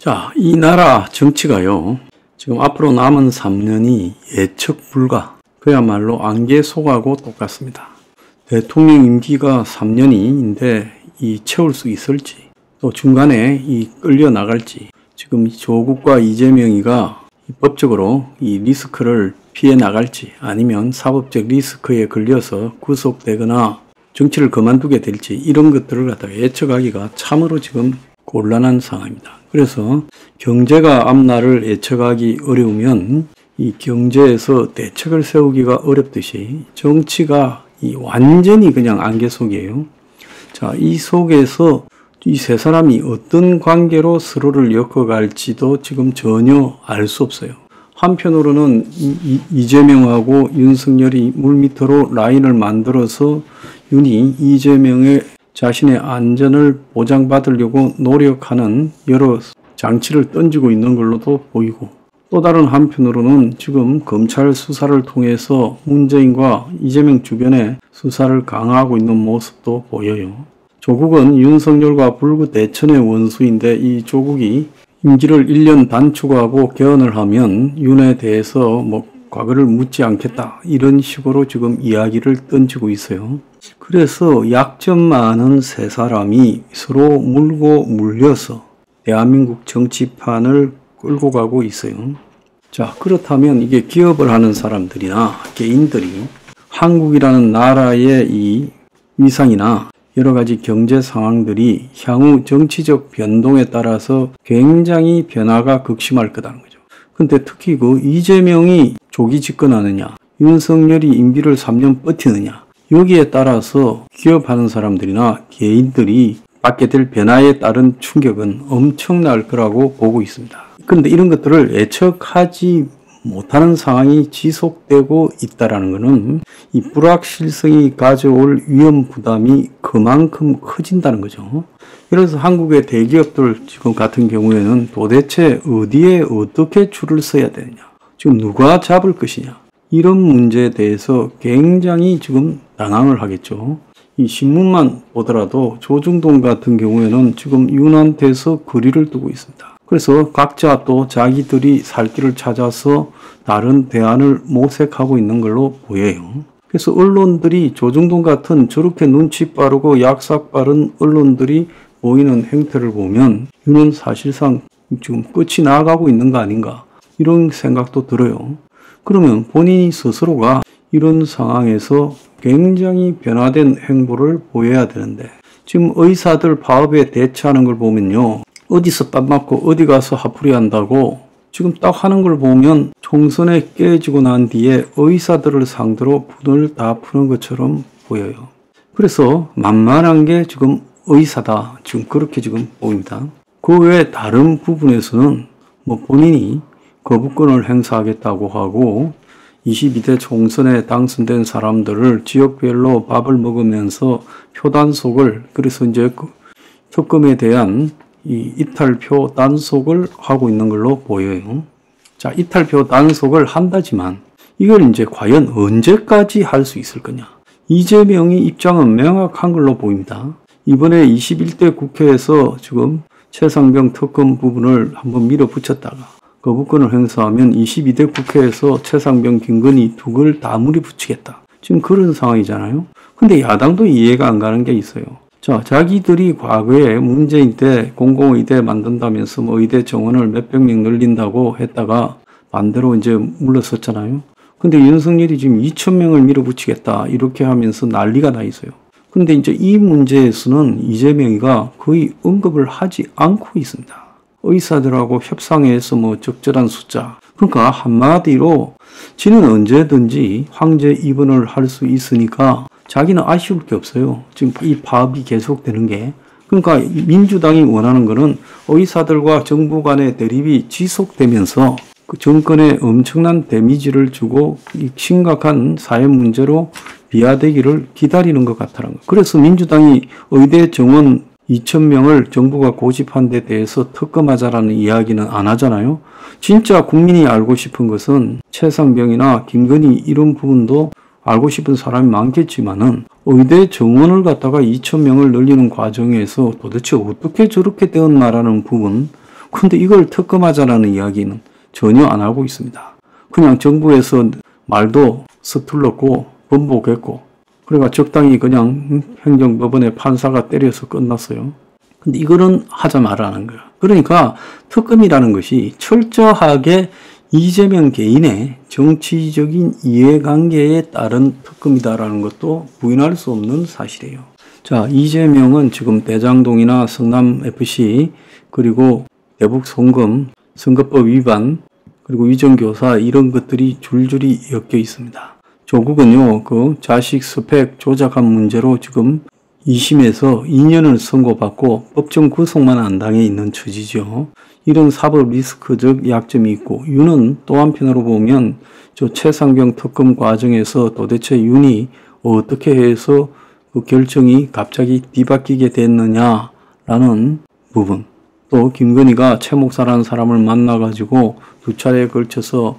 자, 이 나라 정치가요, 지금 앞으로 남은 3년이 예측 불가, 그야말로 안개 속하고 똑같습니다. 대통령 임기가 3년인데 이 채울 수 있을지, 또 중간에 이 끌려 나갈지, 지금 조국과 이재명이가 법적으로 이 리스크를 피해 나갈지, 아니면 사법적 리스크에 걸려서 구속되거나 정치를 그만두게 될지, 이런 것들을 갖다가 예측하기가 참으로 지금 곤란한 상황입니다. 그래서 경제가 앞날을 예측하기 어려우면 이 경제에서 대책을 세우기가 어렵듯이 정치가 완전히 그냥 안개 속이에요. 자, 이 속에서 이 세 사람이 어떤 관계로 서로를 엮어갈지도 지금 전혀 알 수 없어요. 한편으로는 이재명하고 윤석열이 물밑으로 라인을 만들어서 윤이 이재명의 자신의 안전을 보장받으려고 노력하는 여러 장치를 던지고 있는 걸로도 보이고, 또 다른 한편으로는 지금 검찰 수사를 통해서 문재인과 이재명 주변에 수사를 강화하고 있는 모습도 보여요. 조국은 윤석열과 불구대천의 원수인데, 이 조국이 임기를 1년 단축하고 개헌을 하면 윤에 대해서 과거를 묻지 않겠다, 이런 식으로 지금 이야기를 던지고 있어요. 그래서 약점 많은 세 사람이 서로 물고 물려서 대한민국 정치판을 끌고 가고 있어요. 자, 그렇다면 이게 기업을 하는 사람들이나 개인들이 한국이라는 나라의 이 위상이나 여러 가지 경제 상황들이 향후 정치적 변동에 따라서 굉장히 변화가 극심할 거다는 거죠. 근데 특히 이재명이 조기 집권하느냐, 윤석열이 임기를 3년 버티느냐, 여기에 따라서 기업하는 사람들이나 개인들이 받게 될 변화에 따른 충격은 엄청날 거라고 보고 있습니다. 그런데 이런 것들을 예측하지 못하는 상황이 지속되고 있다는 것은 이 불확실성이 가져올 위험 부담이 그만큼 커진다는 거죠. 그래서 한국의 대기업들 지금 같은 경우에는 도대체 어디에 어떻게 줄을 서야 되느냐, 지금 누가 잡을 것이냐, 이런 문제에 대해서 굉장히 지금 당황을 하겠죠. 이 신문만 보더라도 조중동 같은 경우에는 지금 윤한테서 거리를 두고 있습니다. 그래서 각자 또 자기들이 살 길을 찾아서 다른 대안을 모색하고 있는 걸로 보여요. 그래서 언론들이 조중동 같은 저렇게 눈치 빠르고 약삭 빠른 언론들이 보이는 행태를 보면 윤은 사실상 지금 끝이 나가고 있는 거 아닌가, 이런 생각도 들어요. 그러면 본인이 스스로가 이런 상황에서 굉장히 변화된 행보를 보여야 되는데, 지금 의사들 파업에 대처하는 걸 보면요, 어디서 밥 맞고 어디 가서 화풀이 한다고 지금 딱 하는 걸 보면 총선에 깨지고 난 뒤에 의사들을 상대로 분을 다 푸는 것처럼 보여요. 그래서 만만한 게 지금 의사다, 지금 그렇게 지금 보입니다. 그 외에 다른 부분에서는 본인이 거부권을 행사하겠다고 하고 22대 총선에 당선된 사람들을 지역별로 밥을 먹으면서 표단속을, 그래서 이제 특검에 대한 이 이탈표 단속을 하고 있는 걸로 보여요. 자, 이탈표 단속을 한다지만 이걸 이제 과연 언제까지 할 수 있을 거냐. 이재명의 입장은 명확한 걸로 보입니다. 이번에 21대 국회에서 지금 최상병 특검 부분을 한번 밀어붙였다가 거부권을 행사하면 22대 국회에서 최상병, 김건희 두 걸 다 물어붙이겠다, 지금 그런 상황이잖아요. 근데 야당도 이해가 안 가는 게 있어요. 자, 자기들이 과거에 문재인 때 공공의대 만든다면서 의대 정원을 몇백 명 늘린다고 했다가 반대로 이제 물러섰잖아요. 근데 윤석열이 지금 2,000명을 밀어붙이겠다, 이렇게 하면서 난리가 나 있어요. 근데 이제 이 문제에서는 이재명이가 거의 언급을 하지 않고 있습니다. 의사들하고 협상해서 적절한 숫자. 그러니까 한마디로 지는 언제든지 황제 입원을 할 수 있으니까 자기는 아쉬울 게 없어요. 지금 이 파업이 계속되는 게. 그러니까 민주당이 원하는 거는 의사들과 정부 간의 대립이 지속되면서 그 정권에 엄청난 데미지를 주고 심각한 사회 문제로 비화되기를 기다리는 것 같다는 거예요. 그래서 민주당이 의대 정원 2,000명을 정부가 고집한 데 대해서 특검하자라는 이야기는 안 하잖아요. 진짜 국민이 알고 싶은 것은 최상병이나 김건희 이런 부분도 알고 싶은 사람이 많겠지만은 의대 정원을 갖다가 2,000명을 늘리는 과정에서 도대체 어떻게 저렇게 되었나라는 부분, 근데 이걸 특검하자라는 이야기는 전혀 안 하고 있습니다. 그냥 정부에서 말도 서툴렀고 번복했고 그러니까 적당히 그냥 행정법원의 판사가 때려서 끝났어요. 근데 이거는 하자 말라는 거야. 그러니까 특검이라는 것이 철저하게 이재명 개인의 정치적인 이해관계에 따른 특검이다라는 것도 부인할 수 없는 사실이에요. 자, 이재명은 지금 대장동이나 성남FC 그리고 대북 송금, 선거법 위반, 그리고 위정교사 이런 것들이 줄줄이 엮여 있습니다. 조국은요, 그 자식 스펙 조작한 문제로 지금 2심에서 2년을 선고받고 법정 구속만 안 당해 있는 처지죠. 이런 사법 리스크적 약점이 있고, 윤은 또 한편으로 보면 저 최상병 특검 과정에서 도대체 윤이 어떻게 해서 그 결정이 갑자기 뒤바뀌게 됐느냐라는 부분. 또 김건희가 최 목사라는 사람을 만나가지고 2차례에 걸쳐서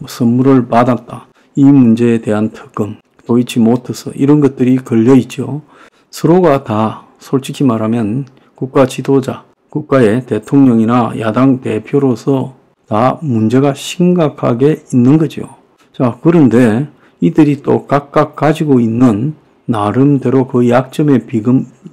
선물을 받았다. 이 문제에 대한 특검, 도이치모터스 이런 것들이 걸려있죠. 서로가 다 솔직히 말하면 국가 지도자, 국가의 대통령이나 야당 대표로서 다 문제가 심각하게 있는 거죠. 자, 그런데 이들이 또 각각 가지고 있는 나름대로 그 약점에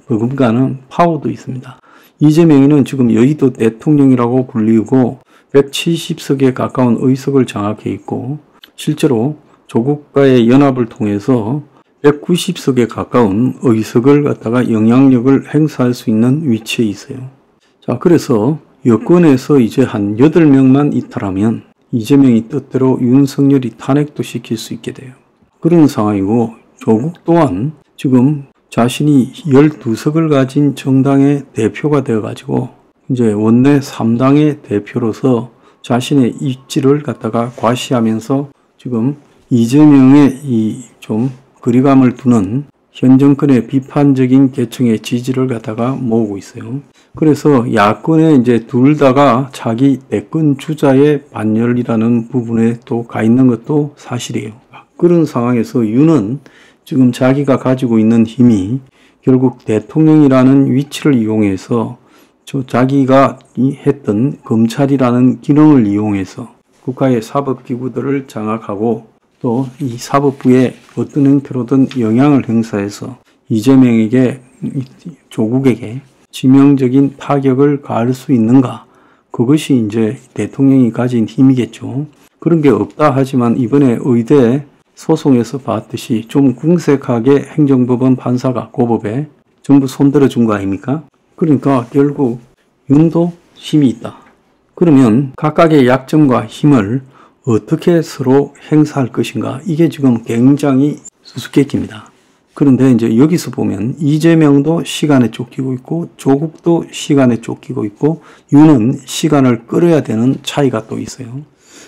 버금가는 파워도 있습니다. 이재명이는 지금 여의도 대통령이라고 불리고 170석에 가까운 의석을 장악해 있고 실제로 조국과의 연합을 통해서 190석에 가까운 의석을 갖다가 영향력을 행사할 수 있는 위치에 있어요. 자, 그래서 여권에서 이제 한 8명만 이탈하면 이재명이 뜻대로 윤석열이 탄핵도 시킬 수 있게 돼요. 그런 상황이고 조국 또한 지금 자신이 12석을 가진 정당의 대표가 되어가지고 이제 원내 3당의 대표로서 자신의 입지를 갖다가 과시하면서 지금 이재명의 이 좀 거리감을 두는 현 정권의 비판적인 계층의 지지를 갖다가 모으고 있어요. 그래서 야권에 이제 둘 다가 자기 대권 주자의 반열이라는 부분에 또 가 있는 것도 사실이에요. 그런 상황에서 윤은 지금 자기가 가지고 있는 힘이 결국 대통령이라는 위치를 이용해서 자기가 했던 검찰이라는 기능을 이용해서 국가의 사법기구들을 장악하고 또 이 사법부에 어떤 형태로든 영향을 행사해서 이재명에게 조국에게 치명적인 타격을 가할 수 있는가? 그것이 이제 대통령이 가진 힘이겠죠. 그런 게 없다 하지만 이번에 의대 소송에서 봤듯이 좀 궁색하게 행정법원 판사가 고법에 전부 손들어 준 거 아닙니까? 그러니까 결국 윤도 힘이 있다. 그러면 각각의 약점과 힘을 어떻게 서로 행사할 것인가? 이게 지금 굉장히 수수께끼입니다. 그런데 이제 여기서 보면 이재명도 시간에 쫓기고 있고 조국도 시간에 쫓기고 있고 윤은 시간을 끌어야 되는 차이가 또 있어요.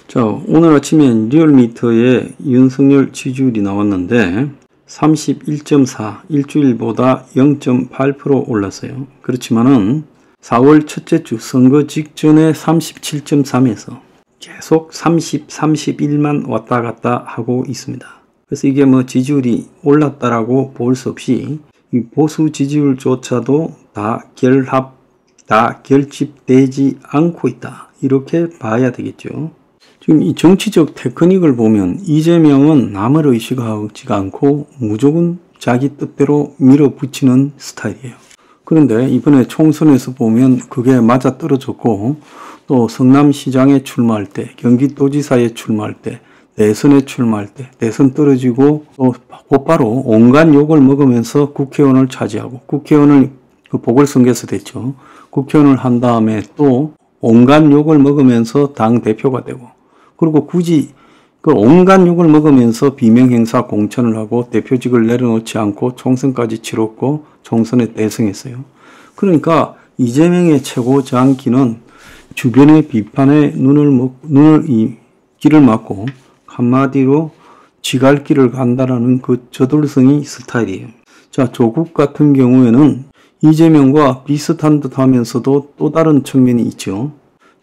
자, 오늘 아침에 리얼미터에 윤석열 지지율이 나왔는데 31.4, 일주일보다 0.8% 올랐어요. 그렇지만은 4월 첫째 주 선거 직전에 37.3에서 계속 30, 31만 왔다 갔다 하고 있습니다. 그래서 이게 뭐 지지율이 올랐다라고 볼 수 없이 이 보수 지지율조차도 다 결집되지 않고 있다. 이렇게 봐야 되겠죠. 지금 이 정치적 테크닉을 보면 이재명은 남을 의식하지가 않고 무조건 자기 뜻대로 밀어붙이는 스타일이에요. 그런데 이번에 총선에서 보면 그게 맞아떨어졌고 또 성남시장에 출마할 때, 경기도지사에 출마할 때, 대선에 출마할 때, 대선 떨어지고 또 곧바로 온갖 욕을 먹으면서 국회의원을 차지하고 국회의원을 그 보궐선거에서 됐죠. 국회의원을 한 다음에 또 온갖 욕을 먹으면서 당대표가 되고 그리고 굳이 그 온갖 욕을 먹으면서 비명행사 공천을 하고 대표직을 내려놓지 않고 총선까지 치렀고 총선에 대승했어요. 그러니까 이재명의 최고 장기는 주변의 비판에 길을 막고 한마디로 지갈 길을 간다라는 그 저돌성이 스타일이에요. 자, 조국 같은 경우에는 이재명과 비슷한 듯 하면서도 또 다른 측면이 있죠.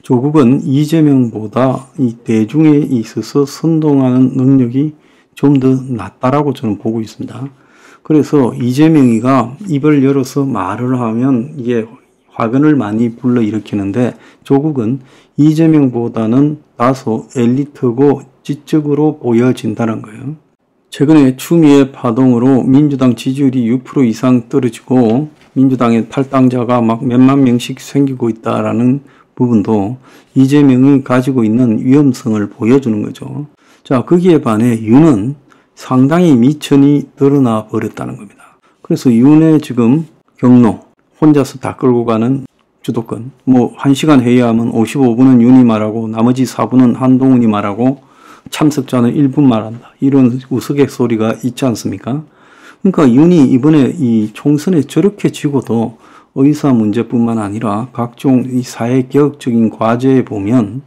조국은 이재명보다 이 대중에 있어서 선동하는 능력이 좀 더 낫다라고 저는 보고 있습니다. 그래서 이재명이가 입을 열어서 말을 하면 이게 화근을 많이 불러일으키는데 조국은 이재명보다는 다소 엘리트고 지적으로 보여진다는 거예요. 최근에 추미애 파동으로 민주당 지지율이 6% 이상 떨어지고 민주당의 탈당자가 막 몇만 명씩 생기고 있다라는 부분도 이재명이 가지고 있는 위험성을 보여주는 거죠. 자, 거기에 반해 윤은 상당히 미천이 드러나 버렸다는 겁니다. 그래서 윤의 지금 경로, 혼자서 다 끌고 가는 주도권, 1시간 회의하면 55분은 윤이 말하고 나머지 4분은 한동훈이 말하고 참석자는 1분 말한다. 이런 우스갯소리가 있지 않습니까? 그러니까 윤이 이번에 이 총선에 저렇게 지고도 의사 문제뿐만 아니라 각종 이 사회 개혁적인 과제에 보면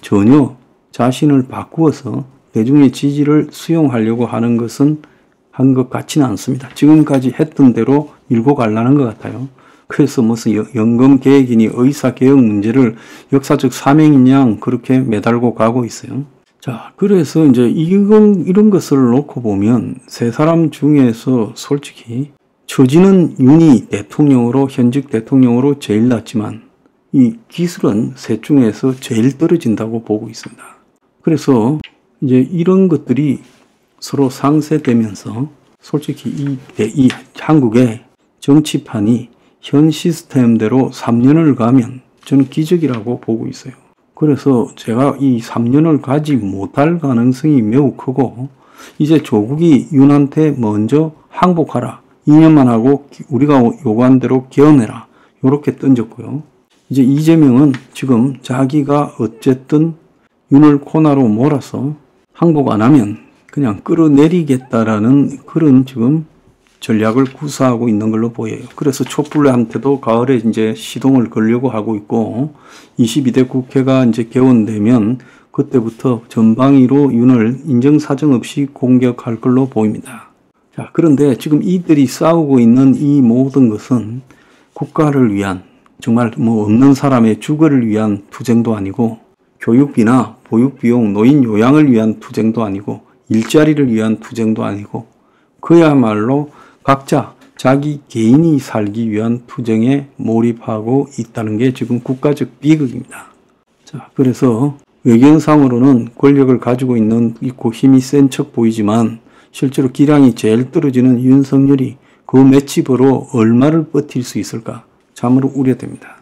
전혀 자신을 바꾸어서 대중의 지지를 수용하려고 하는 것은 한 것 같지는 않습니다. 지금까지 했던 대로 밀고 가려는 것 같아요. 그래서 무슨 연금 개혁이니 의사 개혁 문제를 역사적 사명인 양 그렇게 매달고 가고 있어요. 자, 그래서 이제 이런 것을 놓고 보면 세 사람 중에서 솔직히 처지는 윤이 대통령으로, 현직 대통령으로 제일 낫지만 이 기술은 셋 중에서 제일 떨어진다고 보고 있습니다. 그래서 이제 이런 것들이 서로 상쇄되면서 솔직히 이 한국의 정치판이 현 시스템대로 3년을 가면 저는 기적이라고 보고 있어요. 그래서 제가 이 3년을 가지 못할 가능성이 매우 크고 이제 조국이 윤한테 먼저 항복하라. 2년만 하고 우리가 요구한 대로 개헌해라. 이렇게 던졌고요. 이제 이재명은 지금 자기가 어쨌든 윤을 코너로 몰아서 항복 안 하면 그냥 끌어내리겠다라는 그런 지금 전략을 구사하고 있는 걸로 보여요. 그래서 촛불한테도 가을에 이제 시동을 걸려고 하고 있고 22대 국회가 이제 개원되면 그때부터 전방위로 윤을 인정사정 없이 공격할 걸로 보입니다. 자, 그런데 지금 이들이 싸우고 있는 이 모든 것은 국가를 위한 정말 없는 사람의 주거를 위한 투쟁도 아니고 교육비나 보육비용, 노인 요양을 위한 투쟁도 아니고 일자리를 위한 투쟁도 아니고 그야말로 각자 자기 개인이 살기 위한 투쟁에 몰입하고 있다는 게 지금 국가적 비극입니다. 자, 그래서 외견상으로는 권력을 가지고 있고 힘이 센 척 보이지만 실제로 기량이 제일 떨어지는 윤석열이 그 맷집으로 얼마를 버틸 수 있을까 참으로 우려됩니다.